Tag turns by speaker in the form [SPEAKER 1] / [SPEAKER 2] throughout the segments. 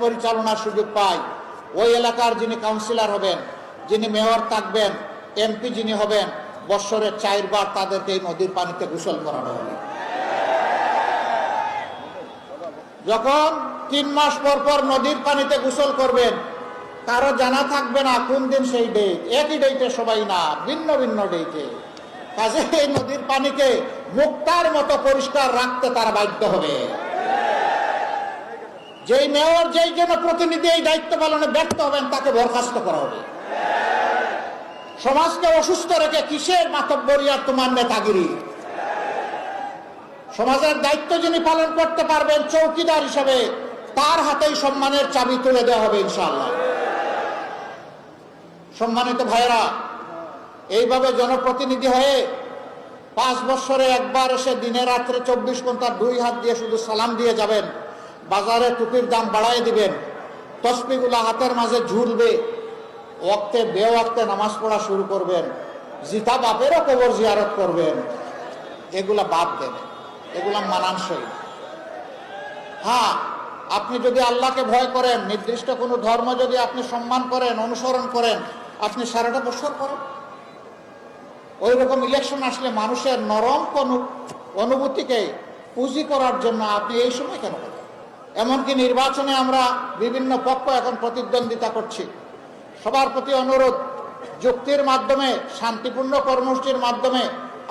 [SPEAKER 1] পরিচালনার সুযোগ পায়, ওই এলাকার যিনি কাউন্সিলর হবেন, যিনি মেয়র থাকবেন, এমপি যিনি হবেন, বৎসরে 4 বার তাদেরকে এই নদীর পানিতে গোসল করানো হবে। যখন 3 মাস পর পর নদীর পানিতে গোসল করবেন, কারো জানা থাকবে না কোন দিন সেই ডেট, একই ডেটে সবাই না, ভিন্ন ভিন্ন ডেটে। কাজে এই নদীর পানিকে মুক্তার মতো পরিষ্কার রাখতে তারা বাধ্য হবে। যেই মেয়র, যেই জনপ্রতিনিধি এই দায়িত্ব পালনে ব্যর্থ হবেন, তাকে বরখাস্ত করা হবে। সমাজকে অসুস্থ রেখে কিসের মাতব্বরি আর তোমার নেতাগিরি? সমাজের দায়িত্ব যিনি পালন করতে পারবেন চৌকিদার হিসেবে, তার হাতেই সম্মানের চাবি তুলে দেওয়া হবে ইনশাআল্লাহ। সম্মানিত ভাইয়েরা, এইভাবে জনপ্রতিনিধি হয়ে 5 বছরে একবার এসে দিনে রাত্রে 24 ঘন্টা 2 হাত দিয়ে শুধু সালাম দিয়ে যাবেন, বাজারে টুপির দাম বাড়ায় দিবেন, তসবিগুলা হাতের মাঝে ঝুলবে, ওয়াক্তে বেওয়াক্তে নামাজ পড়া শুরু করবেন, জিতা বাপেরও কবর জিয়ারত করবেন, এগুলা বাদ দেবেন, এগুলা মানানসই। হ্যাঁ, আপনি যদি আল্লাহকে ভয় করেন, নির্দিষ্ট কোনো ধর্ম যদি আপনি সম্মান করেন, অনুসরণ করেন, আপনি সারাটা বছর করেন। ওই রকম ইলেকশন আসলে মানুষের নরম কোনো অনুভূতিকে পুঁজি করার জন্য আপনি এই সময় কেন করেন? এমনকি নির্বাচনে আমরা বিভিন্ন পক্ষ এখন প্রতিদ্বন্দ্বিতা করছি, সবার প্রতি অনুরোধ, যুক্তির মাধ্যমে, শান্তিপূর্ণ কর্মসূচির মাধ্যমে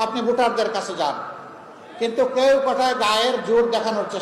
[SPEAKER 1] আপনি ভোটারদের কাছে যান, কিন্তু কেউ কোথায় গায়ের জোর দেখানোর চেষ্টা